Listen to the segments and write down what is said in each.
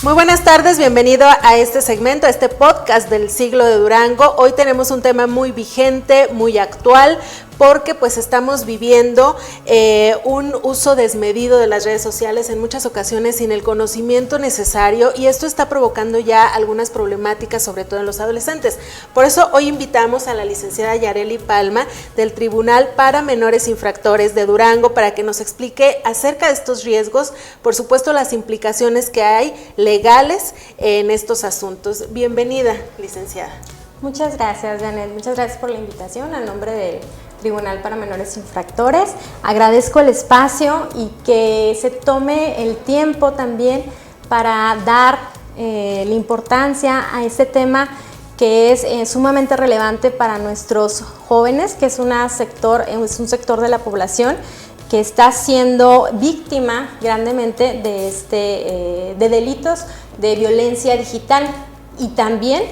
Muy buenas tardes, bienvenido a este segmento, a este podcast del siglo de Durango. Hoy tenemos un tema muy vigente, muy actual, porque pues estamos viviendo un uso desmedido de las redes sociales en muchas ocasiones sin el conocimiento necesario, y esto está provocando ya algunas problemáticas, sobre todo en los adolescentes. Por eso hoy invitamos a la licenciada Yareli Palma del Tribunal para Menores Infractores de Durango para que nos explique acerca de estos riesgos, por supuesto las implicaciones que hay legales en estos asuntos. Bienvenida, licenciada. Muchas gracias, Janet. Muchas gracias por la invitación a nombre del Tribunal para Menores Infractores. Agradezco el espacio y que se tome el tiempo también para dar la importancia a este tema que es sumamente relevante para nuestros jóvenes, que es un sector de la población que está siendo víctima grandemente de delitos de violencia digital, y también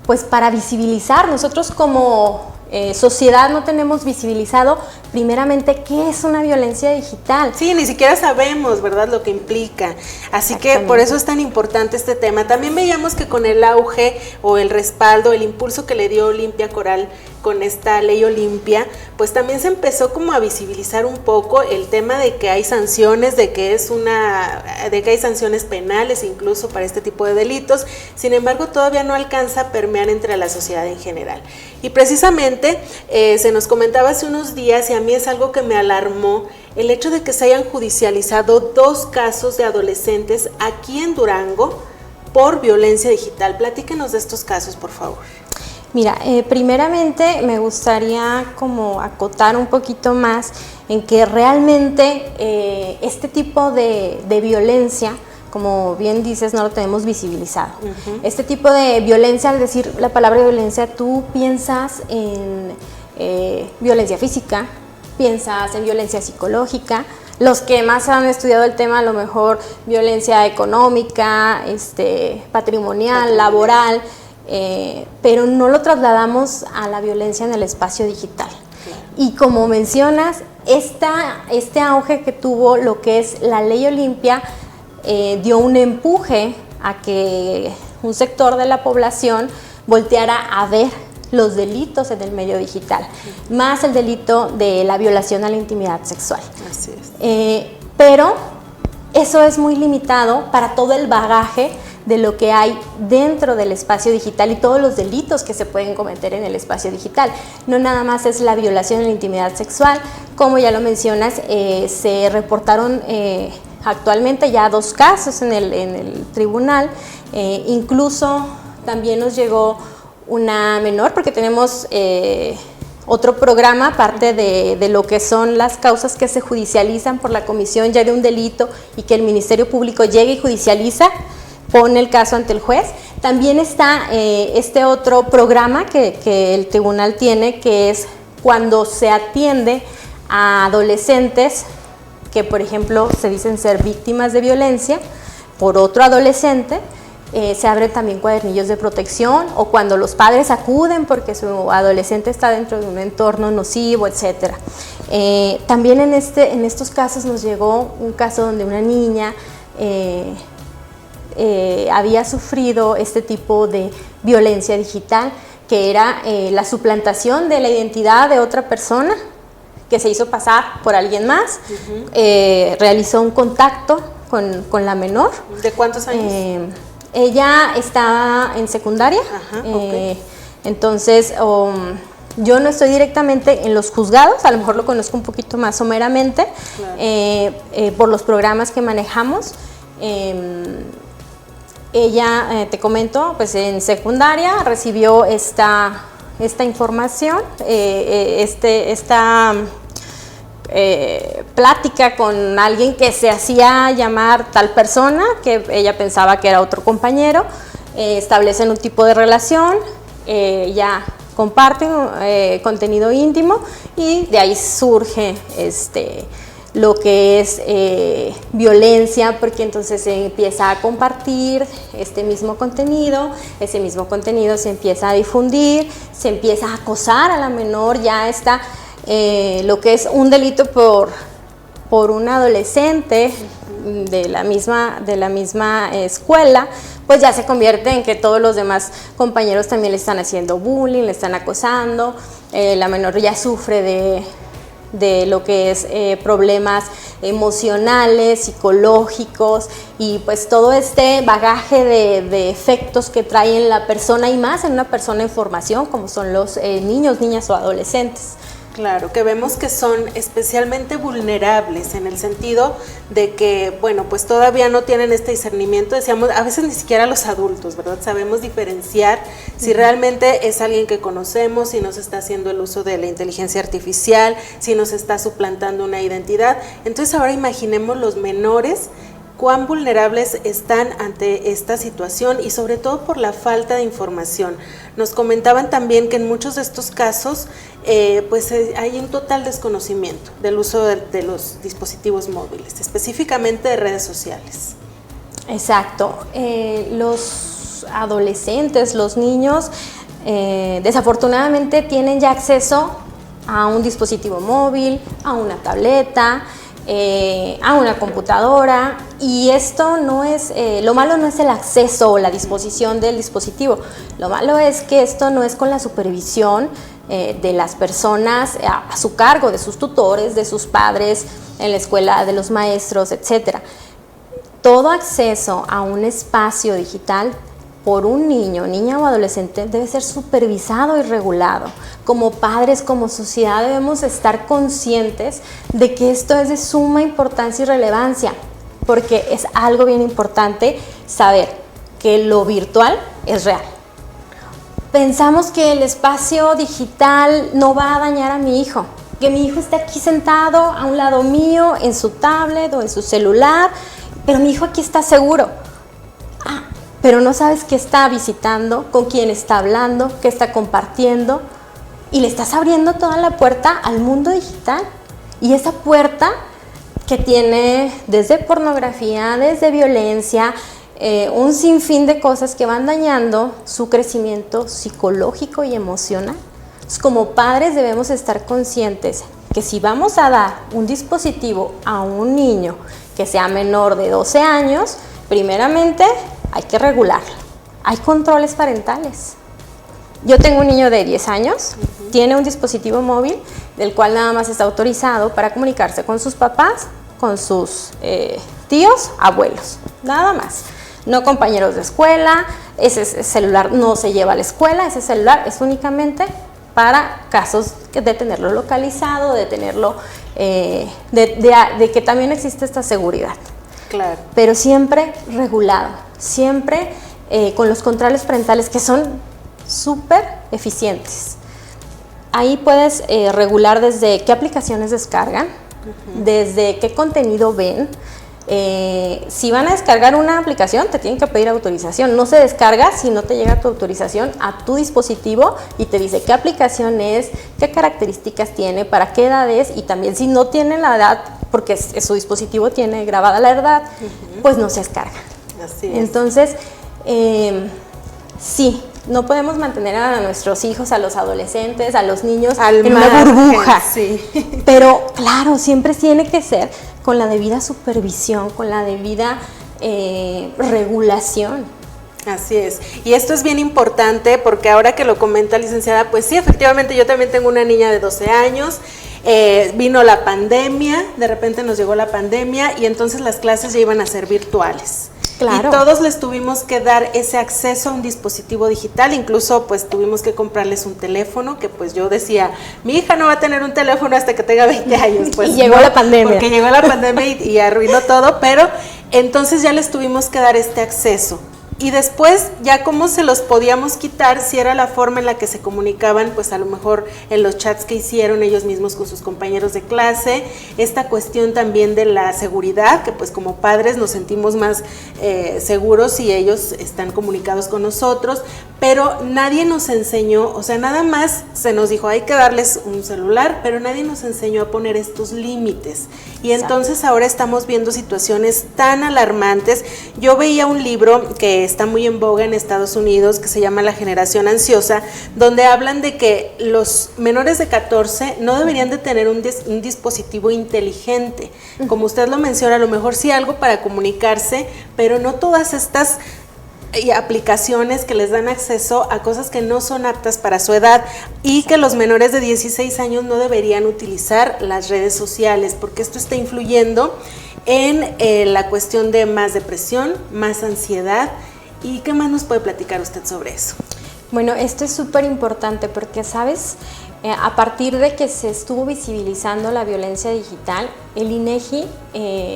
pues para visibilizar. Nosotros como sociedad no tenemos visibilizado primeramente qué es una violencia digital. Sí, ni siquiera sabemos, ¿verdad?, lo que implica. Así que por eso es tan importante este tema. También veíamos que con el auge o el respaldo, el impulso que le dio Olimpia Coral con esta ley Olimpia, pues también se empezó como a visibilizar un poco el tema de que hay sanciones, de que hay sanciones penales incluso para este tipo de delitos. Sin embargo, todavía no alcanza a permear entre la sociedad en general. Y precisamente se nos comentaba hace unos días, y a mí es algo que me alarmó, el hecho de que se hayan judicializado 2 casos de adolescentes aquí en Durango por violencia digital. Platíquenos de estos casos, por favor. Mira, primeramente me gustaría como acotar un poquito más en que realmente este tipo de violencia, como bien dices, no lo tenemos visibilizado. Este tipo de violencia, al decir la palabra violencia, tú piensas en violencia física, piensas en violencia psicológica. Los que más han estudiado el tema, a lo mejor violencia económica, patrimonial, laboral, pero no lo trasladamos a la violencia en el espacio digital. Y como mencionas, este auge que tuvo lo que es la ley Olimpia dio un empuje a que un sector de la población volteara a ver los delitos en el medio digital, más el delito de la violación a la intimidad sexual. Así es. Pero eso es muy limitado para todo el bagaje de lo que hay dentro del espacio digital y todos los delitos que se pueden cometer en el espacio digital. No nada más es la violación a la intimidad sexual, como ya lo mencionas, se reportaron actualmente ya 2 casos en el tribunal, incluso también nos llegó una menor, porque tenemos otro programa, aparte de lo que son las causas que se judicializan por la comisión ya de un delito y que el Ministerio Público llegue y judicializa, pone el caso ante el juez. También está este otro programa que el tribunal tiene, que es cuando se atiende a adolescentes que, por ejemplo, se dicen ser víctimas de violencia por otro adolescente. Se abren también cuadernillos de protección, o cuando los padres acuden porque su adolescente está dentro de un entorno nocivo, etc. También en estos casos nos llegó un caso donde una niña había sufrido este tipo de violencia digital, que era la suplantación de la identidad de otra persona que se hizo pasar por alguien más. Realizó un contacto con la menor. ¿De cuántos años? Ella estaba en secundaria. Okay. Entonces yo no estoy directamente en los juzgados, a lo mejor lo conozco un poquito más someramente, claro, por los programas que manejamos. Ella, te comento, pues en secundaria recibió esta información, esta plática con alguien que se hacía llamar tal persona, que ella pensaba que era otro compañero. Establecen un tipo de relación, ya comparten contenido íntimo, y de ahí surge lo que es violencia, porque entonces se empieza a compartir este mismo contenido, ese mismo contenido se empieza a difundir, se empieza a acosar a la menor, ya está lo que es un delito por un adolescente de la misma escuela, pues ya se convierte en que todos los demás compañeros también le están haciendo bullying, le están acosando, la menor ya sufre de lo que es problemas emocionales, psicológicos, y pues todo este bagaje de efectos que trae en la persona, y más en una persona en formación como son los niños, niñas o adolescentes. Claro, que vemos que son especialmente vulnerables en el sentido de que, bueno, pues todavía no tienen este discernimiento, decíamos, a veces ni siquiera los adultos, ¿verdad? Sabemos diferenciar si realmente es alguien que conocemos, si nos está haciendo el uso de la inteligencia artificial, si nos está suplantando una identidad. Entonces ahora imaginemos los menores, cuán vulnerables están ante esta situación y sobre todo por la falta de información. Nos comentaban también que en muchos de estos casos hay un total desconocimiento del uso de los dispositivos móviles, específicamente de redes sociales. Exacto. Los adolescentes, los niños, desafortunadamente tienen ya acceso a un dispositivo móvil, a una tableta, a una computadora, y esto no es, lo malo no es el acceso o la disposición del dispositivo, lo malo es que esto no es con la supervisión de las personas a su cargo, de sus tutores, de sus padres, en la escuela, de los maestros, etcétera. Todo acceso a un espacio digital por un niño, niña o adolescente debe ser supervisado y regulado. Como padres, como sociedad, debemos estar conscientes de que esto es de suma importancia y relevancia, porque es algo bien importante saber que lo virtual es real. Pensamos que el espacio digital no va a dañar a mi hijo, que mi hijo está aquí sentado a un lado mío en su tablet o en su celular, pero mi hijo aquí está seguro. Pero no sabes qué está visitando, con quién está hablando, qué está compartiendo, y le estás abriendo toda la puerta al mundo digital. Y esa puerta que tiene desde pornografía, desde violencia, un sinfín de cosas que van dañando su crecimiento psicológico y emocional. Entonces, como padres debemos estar conscientes que si vamos a dar un dispositivo a un niño que sea menor de 12 años, primeramente hay que regularlo. Hay controles parentales. Yo tengo un niño de 10 años, tiene un dispositivo móvil del cual nada más está autorizado para comunicarse con sus papás, con sus tíos, abuelos, nada más. No compañeros de escuela, ese celular no se lleva a la escuela, ese celular es únicamente para casos de tenerlo localizado, de tenerlo, de que también existe esta seguridad. Claro. Pero siempre regulado, siempre con los controles parentales que son súper eficientes. Ahí puedes regular desde qué aplicaciones descargan, desde qué contenido ven. Si van a descargar una aplicación, te tienen que pedir autorización. No se descarga si no te llega tu autorización a tu dispositivo y te dice qué aplicación es, qué características tiene, para qué edad es, y también si no tiene la edad, porque su dispositivo tiene grabada la edad, pues no se descarga. Así es. Entonces, sí, no podemos mantener a nuestros hijos, a los adolescentes, a los niños en una burbuja. Sí. Pero claro, siempre tiene que ser con la debida supervisión, con la debida regulación. Así es, y esto es bien importante porque ahora que lo comenta licenciada, pues sí, efectivamente yo también tengo una niña de 12 años, vino la pandemia, de repente nos llegó la pandemia y entonces las clases ya iban a ser virtuales. Claro. Y todos les tuvimos que dar ese acceso a un dispositivo digital, incluso pues tuvimos que comprarles un teléfono, que pues yo decía, mi hija no va a tener un teléfono hasta que tenga 20 años. Pues y llegó la pandemia. Porque llegó la pandemia y arruinó todo, pero entonces ya les tuvimos que dar este acceso. Y después ya cómo se los podíamos quitar, si era la forma en la que se comunicaban, pues a lo mejor en los chats que hicieron ellos mismos con sus compañeros de clase, esta cuestión también de la seguridad, que pues como padres nos sentimos más seguros si ellos están comunicados con nosotros, pero nadie nos enseñó, o sea, nada más se nos dijo hay que darles un celular, pero nadie nos enseñó a poner estos límites. Y entonces ahora estamos viendo situaciones tan alarmantes. Yo veía un libro que está muy en boga en Estados Unidos, que se llama La Generación Ansiosa, donde hablan de que los menores de 14 no deberían de tener un dispositivo inteligente. Como usted lo menciona, a lo mejor sí algo para comunicarse, pero no todas estas aplicaciones que les dan acceso a cosas que no son aptas para su edad, y que los menores de 16 años no deberían utilizar las redes sociales, porque esto está influyendo en la cuestión de más depresión, más ansiedad. ¿Y qué más nos puede platicar usted sobre eso? Bueno, esto es súper importante porque, ¿sabes? A partir de que se estuvo visibilizando la violencia digital, el INEGI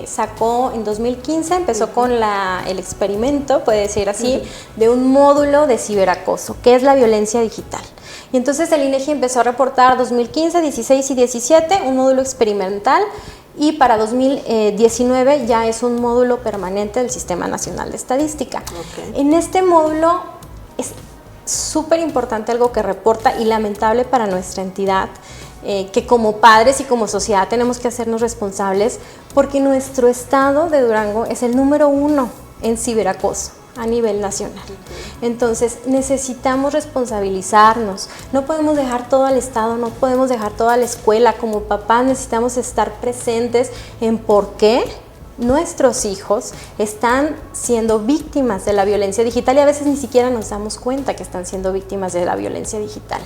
sacó en 2015, empezó con el experimento, puede decir así, de un módulo de ciberacoso, que es la violencia digital. Y entonces el INEGI empezó a reportar 2015, 16 y 17, un módulo experimental, y para 2019 ya es un módulo permanente del Sistema Nacional de Estadística. En este módulo es súper importante algo que reporta, y lamentable para nuestra entidad, que como padres y como sociedad tenemos que hacernos responsables, porque nuestro estado de Durango es el número 1 en ciberacoso a nivel nacional. Entonces necesitamos responsabilizarnos, no podemos dejar todo al estado, no podemos dejar toda la escuela. Como papás necesitamos estar presentes en por qué nuestros hijos están siendo víctimas de la violencia digital, y a veces ni siquiera nos damos cuenta que están siendo víctimas de la violencia digital.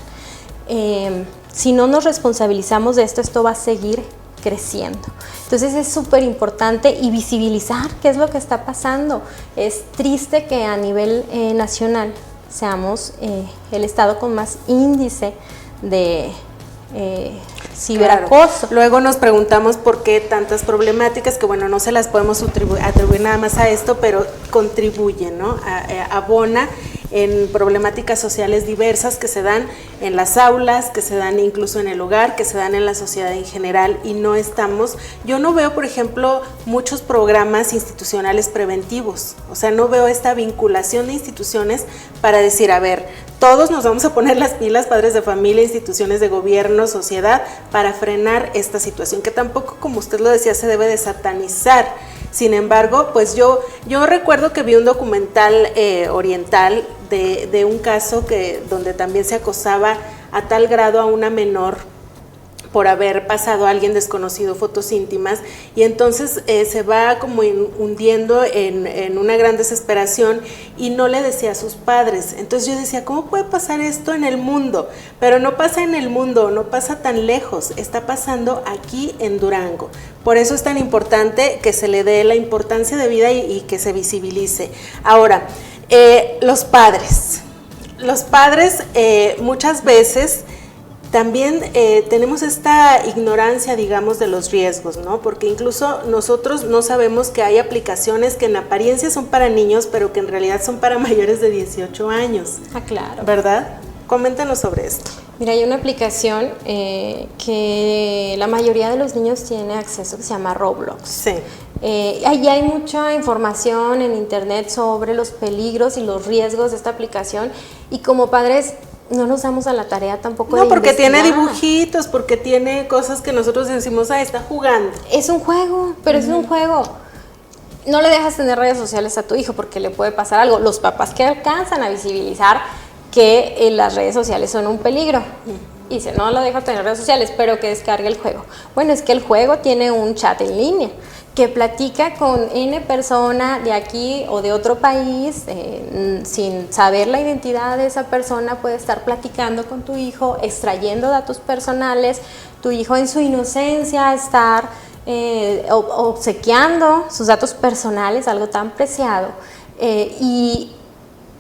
Si no nos responsabilizamos de esto, esto va a seguir creciendo. Entonces es súper importante y visibilizar qué es lo que está pasando. Es triste que a nivel nacional seamos el estado con más índice de ciberacoso. Claro. Luego nos preguntamos por qué tantas problemáticas, que bueno, no se las podemos atribuir nada más a esto, pero contribuyen, ¿no? Abona en problemáticas sociales diversas que se dan en las aulas, que se dan incluso en el hogar, que se dan en la sociedad en general, y yo no veo, por ejemplo, muchos programas institucionales preventivos. O sea, no veo esta vinculación de instituciones para decir, a ver, todos nos vamos a poner las pilas, padres de familia, instituciones de gobierno, sociedad, para frenar esta situación, que tampoco, como usted lo decía, se debe de satanizar. Sin embargo, pues yo recuerdo que vi un documental oriental de un caso donde también se acosaba a tal grado a una menor por haber pasado a alguien desconocido fotos íntimas, y entonces se va como hundiendo en una gran desesperación, y no le decía a sus padres. Entonces yo decía, ¿cómo puede pasar esto en el mundo? Pero no pasa en el mundo, no pasa tan lejos, está pasando aquí en Durango. Por eso es tan importante que se le dé la importancia de vida y que se visibilice. Ahora, los padres muchas veces también tenemos esta ignorancia, digamos, de los riesgos, ¿no? Porque incluso nosotros no sabemos que hay aplicaciones que en apariencia son para niños, pero que en realidad son para mayores de 18 años. Ah, claro. ¿Verdad? Coméntanos sobre esto. Mira, hay una aplicación que la mayoría de los niños tiene acceso, que se llama Roblox. Sí. Allí hay mucha información en internet sobre los peligros y los riesgos de esta aplicación, y como padres no nos damos a la tarea tampoco de porque investigar. tiene dibujitos, porque tiene cosas que nosotros decimos, está jugando. Es un juego, pero es un juego. No le dejas tener redes sociales a tu hijo porque le puede pasar algo. Los papás que alcanzan a visibilizar que las redes sociales son un peligro, y dice, no lo dejo tener redes sociales, pero que descargue el juego. Bueno, es que el juego tiene un chat en línea que platica con N persona de aquí o de otro país, sin saber la identidad de esa persona, puede estar platicando con tu hijo, extrayendo datos personales, tu hijo en su inocencia estar obsequiando sus datos personales, algo tan preciado, y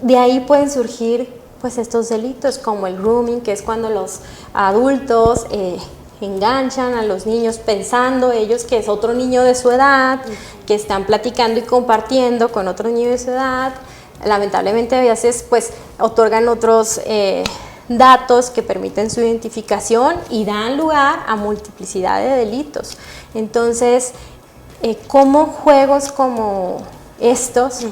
de ahí pueden surgir pues estos delitos como el grooming, que es cuando los adultos enganchan a los niños pensando ellos que es otro niño de su edad, que están platicando y compartiendo con otro niño de su edad. Lamentablemente a veces pues otorgan otros datos que permiten su identificación y dan lugar a multiplicidad de delitos. Entonces, ¿cómo juegos como estos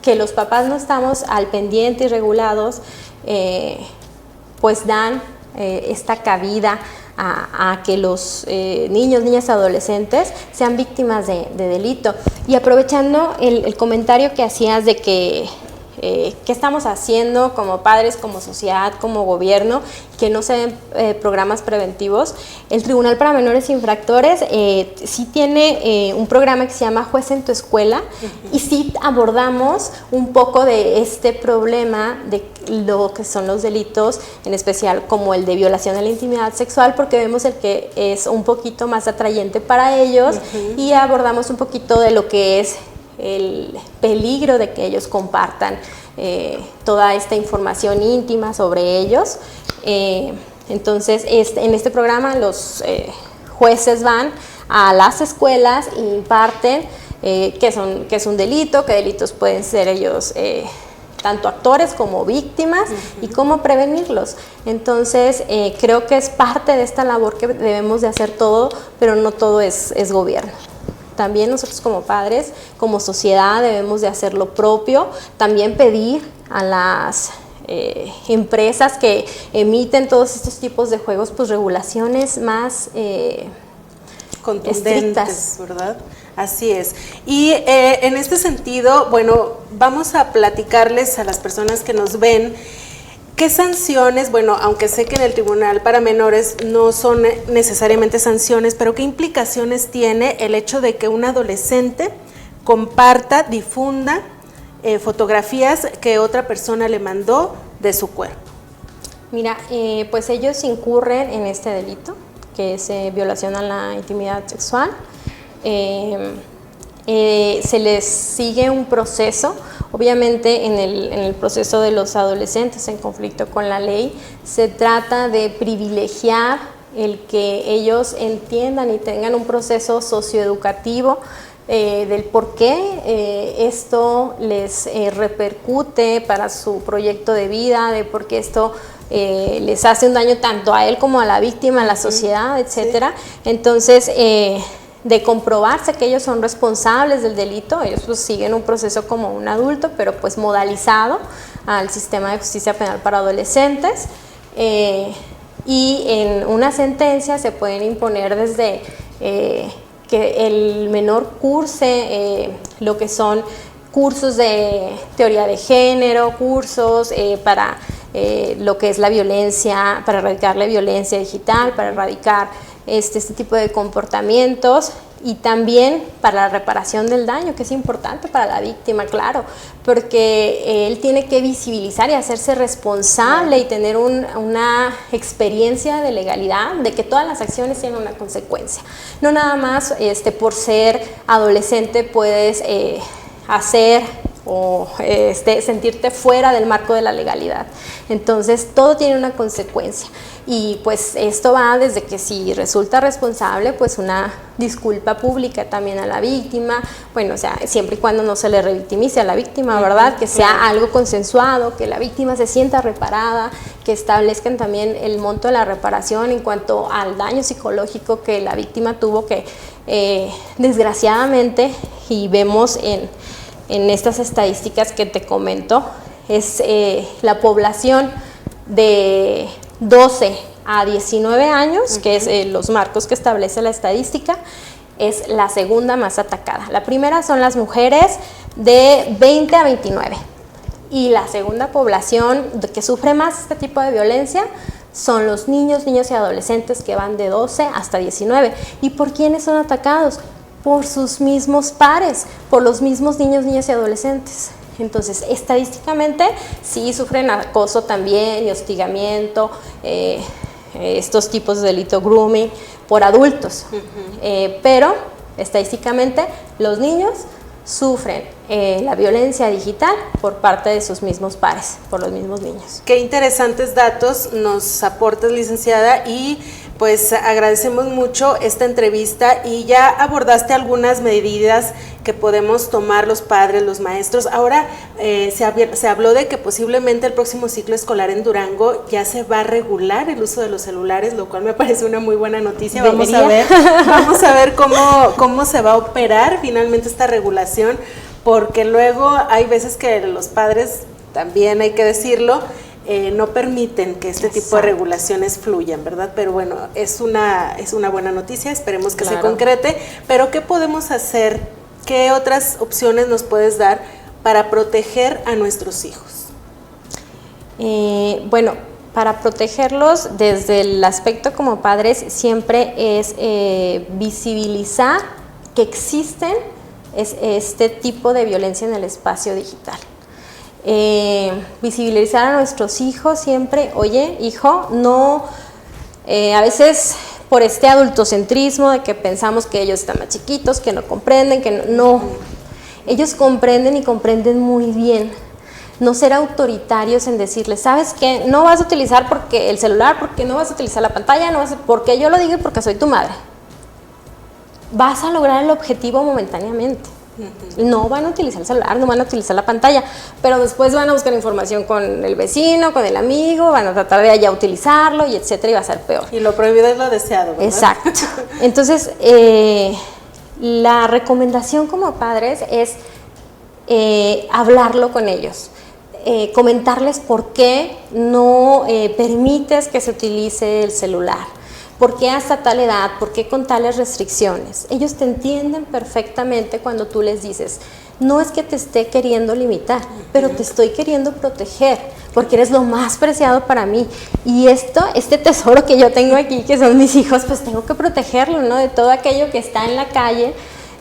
que los papás no estamos al pendiente y regulados, pues dan esta cabida a que los niños, niñas, adolescentes sean víctimas de delito. Y aprovechando el comentario que hacías de que qué estamos haciendo como padres, como sociedad, como gobierno, que no se den programas preventivos, el Tribunal para Menores Infractores sí tiene un programa que se llama Juez en tu Escuela, y sí abordamos un poco de este problema de lo que son los delitos, en especial como el de violación a la intimidad sexual, porque vemos el que es un poquito más atrayente para ellos, y abordamos un poquito de lo que es el peligro de que ellos compartan toda esta información íntima sobre ellos. Entonces, en este programa los jueces van a las escuelas e imparten qué es un delito, qué delitos pueden ser ellos tanto actores como víctimas, y cómo prevenirlos. Entonces, creo que es parte de esta labor que debemos de hacer todo, pero no todo es gobierno. También nosotros como padres, como sociedad, debemos de hacer lo propio, también pedir a las empresas que emiten todos estos tipos de juegos, pues regulaciones más contundentes, estrictas, ¿verdad? Así es. Y en este sentido, bueno, vamos a platicarles a las personas que nos ven qué sanciones, bueno, aunque sé que en el Tribunal para Menores no son necesariamente sanciones, pero qué implicaciones tiene el hecho de que un adolescente comparta, difunda fotografías que otra persona le mandó de su cuerpo. Mira, pues ellos incurren en este delito, que es violación a la intimidad sexual. Se les sigue un proceso. Obviamente en el proceso de los adolescentes en conflicto con la ley, se trata de privilegiar el que ellos entiendan y tengan un proceso socioeducativo del por qué esto les repercute para su proyecto de vida, de por qué esto les hace un daño tanto a él como a la víctima, a la sociedad, etcétera. Entonces, de comprobarse que ellos son responsables del delito, ellos pues siguen un proceso como un adulto, pero pues modalizado al sistema de justicia penal para adolescentes, y en una sentencia se pueden imponer desde que el menor curse lo que son cursos de teoría de género, cursos para lo que es la violencia, para erradicar la violencia digital, para erradicar este tipo de comportamientos, y también para la reparación del daño, que es importante para la víctima, claro, porque él tiene que visibilizar y hacerse responsable y tener una experiencia de legalidad, de que todas las acciones tienen una consecuencia. No nada más por ser adolescente puedes hacer o sentirte fuera del marco de la legalidad. Entonces, todo tiene una consecuencia. Y pues esto va desde que si resulta responsable, pues una disculpa pública también a la víctima, bueno, o sea, siempre y cuando no se le revictimice a la víctima, ¿verdad? Que sea algo consensuado, que la víctima se sienta reparada, que establezcan también el monto de la reparación en cuanto al daño psicológico que la víctima tuvo, que desgraciadamente, y vemos en estas estadísticas que te comento, es la población de 12 a 19 años, que es los marcos que establece la estadística, es la segunda más atacada. La primera son las mujeres de 20 a 29, y la segunda población que sufre más este tipo de violencia son los niños, niñas y adolescentes, que van de 12 hasta 19. ¿Y por quiénes son atacados? Por sus mismos pares, por los mismos niños, niñas y adolescentes. Entonces, estadísticamente sí sufren acoso también y hostigamiento, estos tipos de delito grooming por adultos, pero estadísticamente los niños sufren la violencia digital por parte de sus mismos pares, por los mismos niños. Qué interesantes datos nos aportas, licenciada, y pues agradecemos mucho esta entrevista, y ya abordaste algunas medidas que podemos tomar los padres, los maestros. Ahora se habló de que posiblemente el próximo ciclo escolar en Durango ya se va a regular el uso de los celulares, lo cual me parece una muy buena noticia. Vamos a ver cómo se va a operar finalmente esta regulación, porque luego hay veces que los padres, también hay que decirlo, no permiten que este tipo de regulaciones fluyan, ¿verdad? Pero bueno, es una buena noticia, esperemos que se concrete, pero ¿qué podemos hacer? ¿Qué otras opciones nos puedes dar para proteger a nuestros hijos? Bueno, para protegerlos desde el aspecto como padres siempre es visibilizar que existen este tipo de violencia en el espacio digital. Visibilizar a nuestros hijos siempre, oye, hijo, no, a veces por este adultocentrismo de que pensamos que ellos están más chiquitos, que no comprenden, que no, ellos comprenden y comprenden muy bien. No ser autoritarios en decirles, ¿sabes qué? No vas a utilizar porque el celular, porque no vas a utilizar la pantalla, no vas a, porque yo lo digo y porque soy tu madre. Vas a lograr el objetivo momentáneamente. No van a utilizar el celular, no van a utilizar la pantalla, pero después van a buscar información con el vecino, con el amigo, van a tratar de allá utilizarlo y etcétera, y va a ser peor. Y lo prohibido es lo deseado, ¿verdad? Exacto. Entonces, la recomendación como padres es hablarlo con ellos. Comentarles por qué no permites que se utilice el celular, por qué hasta tal edad, por qué con tales restricciones. Ellos te entienden perfectamente cuando tú les dices, no es que te esté queriendo limitar, pero te estoy queriendo proteger, porque eres lo más preciado para mí. Y este tesoro que yo tengo aquí, que son mis hijos, pues tengo que protegerlo, ¿no? De todo aquello que está en la calle,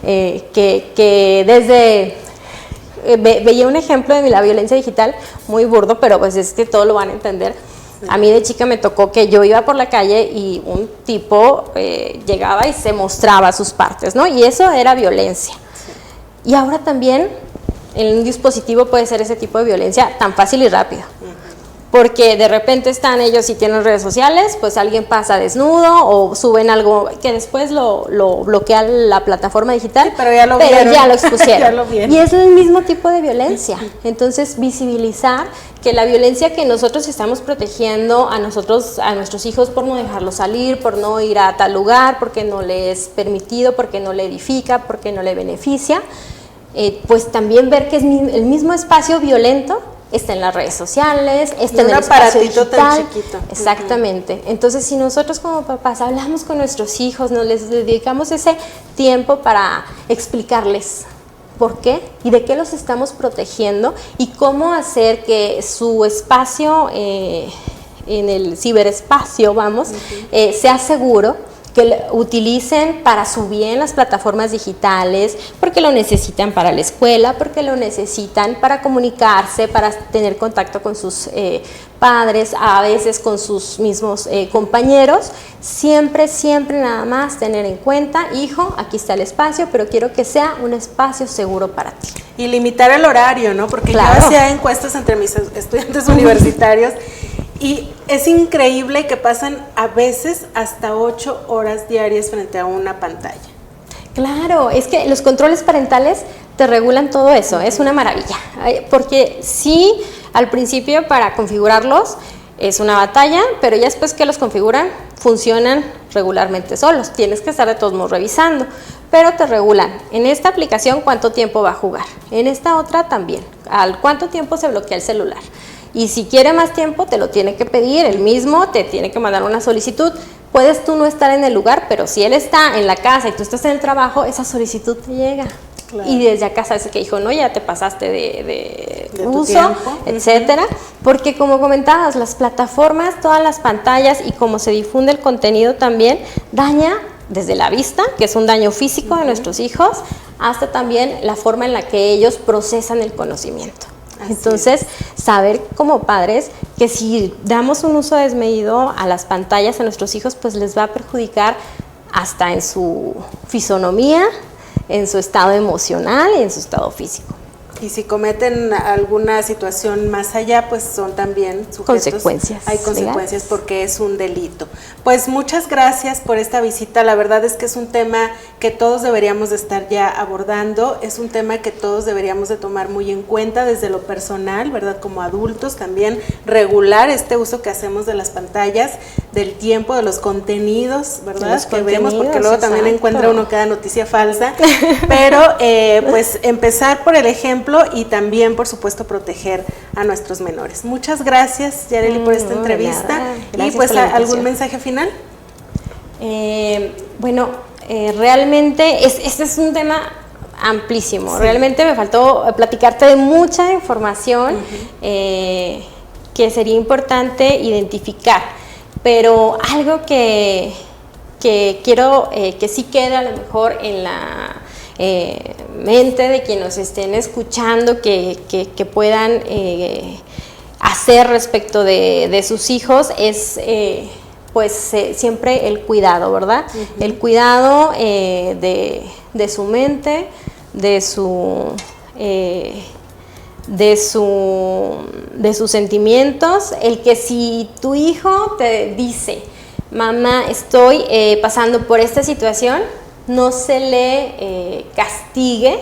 que desde... veía un ejemplo de la violencia digital muy burdo, pero pues es que todo lo van a entender. A mí de chica me tocó que yo iba por la calle y un tipo llegaba y se mostraba sus partes, ¿no? Y eso era violencia. Y ahora también en un dispositivo puede ser ese tipo de violencia tan fácil y rápido. Porque de repente están ellos y tienen redes sociales, pues alguien pasa desnudo o suben algo que después lo bloquea la plataforma digital, sí, pero ya lo expusieron. Ya lo vieron. Y es el mismo tipo de violencia. Entonces, visibilizar que la violencia que nosotros estamos protegiendo a nuestros hijos por no dejarlos salir, por no ir a tal lugar, porque no le es permitido, porque no le edifica, porque no le beneficia, pues también ver que es el mismo espacio violento está en las redes sociales, está en el espacio digital. Tan chiquito. Exactamente. Entonces, si nosotros como papás hablamos con nuestros hijos, nos les dedicamos ese tiempo para explicarles por qué y de qué los estamos protegiendo y cómo hacer que su espacio en el ciberespacio, sea seguro, que utilicen para su bien las plataformas digitales, porque lo necesitan para la escuela, porque lo necesitan para comunicarse, para tener contacto con sus padres, a veces con sus mismos compañeros. Siempre nada más tener en cuenta, hijo, aquí está el espacio, pero quiero que sea un espacio seguro para ti. Y limitar el horario, ¿no? Porque claro, yo hacía encuestas entre mis estudiantes universitarios y es increíble que pasan a veces hasta 8 horas diarias frente a una pantalla. Claro, es que los controles parentales te regulan todo eso, es una maravilla, porque sí, al principio para configurarlos es una batalla, pero ya después que los configuran, funcionan regularmente solos, tienes que estar de todos modos revisando, pero te regulan, en esta aplicación cuánto tiempo va a jugar, en esta otra también, al cuánto tiempo se bloquea el celular. Y si quiere más tiempo, te lo tiene que pedir, él mismo te tiene que mandar una solicitud. Puedes tú no estar en el lugar, pero si él está en la casa y tú estás en el trabajo, esa solicitud te llega. Claro. Y desde acá sabes que dijo, no, ya te pasaste de uso, etcétera. Porque como comentabas, las plataformas, todas las pantallas y cómo se difunde el contenido también daña desde la vista, que es un daño físico de nuestros hijos, hasta también la forma en la que ellos procesan el conocimiento. Entonces, saber como padres que si damos un uso desmedido a las pantallas a nuestros hijos, pues les va a perjudicar hasta en su fisonomía, en su estado emocional y en su estado físico. Y si cometen alguna situación más allá, pues son también sujetos. Consecuencias. Hay consecuencias porque es un delito. Pues muchas gracias por esta visita. La verdad es que es un tema que todos deberíamos de estar ya abordando. Es un tema que todos deberíamos de tomar muy en cuenta desde lo personal, ¿verdad? Como adultos también regular este uso que hacemos de las pantallas, del tiempo, de los contenidos, ¿verdad? Que vemos, porque luego también encuentra uno cada noticia falsa. Pero pues empezar por el ejemplo y también, por supuesto, proteger a nuestros menores. Muchas gracias, Yareli, por esta entrevista. Y pues, ¿algún mensaje final? Bueno, realmente este es un tema amplísimo. Sí. Realmente me faltó platicarte de mucha información que sería importante identificar. Pero algo que quiero que sí quede a lo mejor en la mente de quienes nos estén escuchando, que puedan hacer respecto de sus hijos es siempre el cuidado, ¿verdad? El cuidado de su mente, de sus sentimientos. El que si tu hijo te dice, mamá, estoy pasando por esta situación, no se le castigue,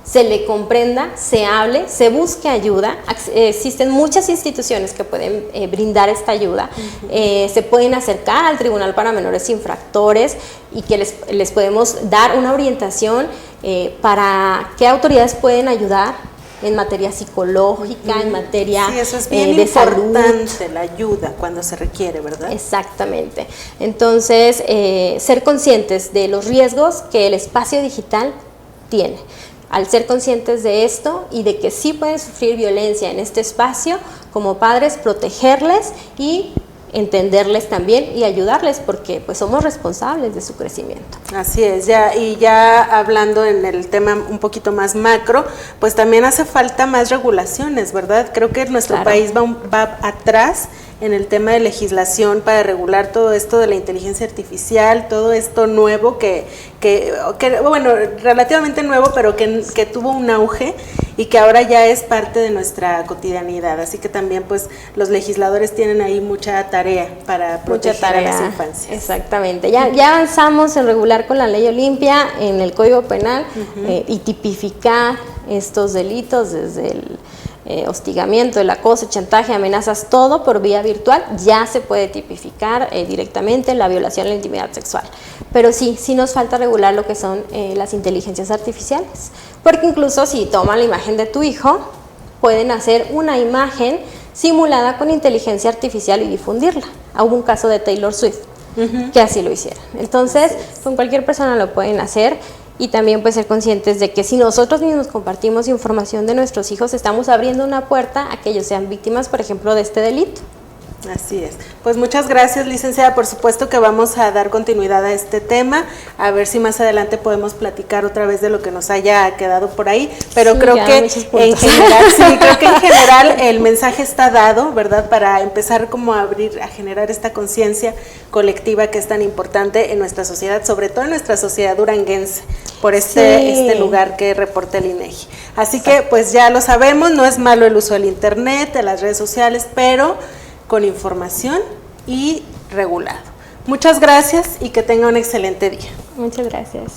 se le comprenda, se hable, se busque ayuda. Existen muchas instituciones que pueden brindar esta ayuda. Se pueden acercar al Tribunal para Menores Infractores y que les podemos dar una orientación para qué autoridades pueden ayudar en materia psicológica, en materia sí, eso es bien de salud. La ayuda cuando se requiere, ¿verdad? Exactamente. Entonces, ser conscientes de los riesgos que el espacio digital tiene. Al ser conscientes de esto y de que sí pueden sufrir violencia en este espacio, como padres, protegerles y entenderles también y ayudarles, porque pues somos responsables de su crecimiento. Así es, ya hablando en el tema un poquito más macro, pues también hace falta más regulaciones, ¿verdad? Creo que nuestro país va atrás en el tema de legislación para regular todo esto de la inteligencia artificial, todo esto nuevo que bueno, relativamente nuevo, pero que tuvo un auge y que ahora ya es parte de nuestra cotidianidad. Así que también pues los legisladores tienen ahí mucha tarea para proteger a las infancias. Exactamente. Ya avanzamos en regular con la ley Olimpia, en el Código Penal, y tipificar estos delitos desde el hostigamiento, el acoso, chantaje, amenazas, todo por vía virtual. Ya se puede tipificar directamente la violación a la intimidad sexual. Pero sí nos falta regular lo que son las inteligencias artificiales, porque incluso si toman la imagen de tu hijo, pueden hacer una imagen simulada con inteligencia artificial y difundirla. Hubo un caso de Taylor Swift que así lo hicieron. Entonces, con cualquier persona lo pueden hacer. Y también pues ser conscientes de que si nosotros mismos compartimos información de nuestros hijos, estamos abriendo una puerta a que ellos sean víctimas, por ejemplo, de este delito. Así es. Pues muchas gracias, licenciada. Por supuesto que vamos a dar continuidad a este tema, a ver si más adelante podemos platicar otra vez de lo que nos haya quedado por ahí, pero sí, creo que en general el mensaje está dado, ¿verdad? Para empezar como a generar esta conciencia colectiva que es tan importante en nuestra sociedad, sobre todo en nuestra sociedad duranguense, por este lugar que reporta el INEGI. Así que pues ya lo sabemos, no es malo el uso del internet, de las redes sociales, pero con información y regulado. Muchas gracias y que tenga un excelente día. Muchas gracias.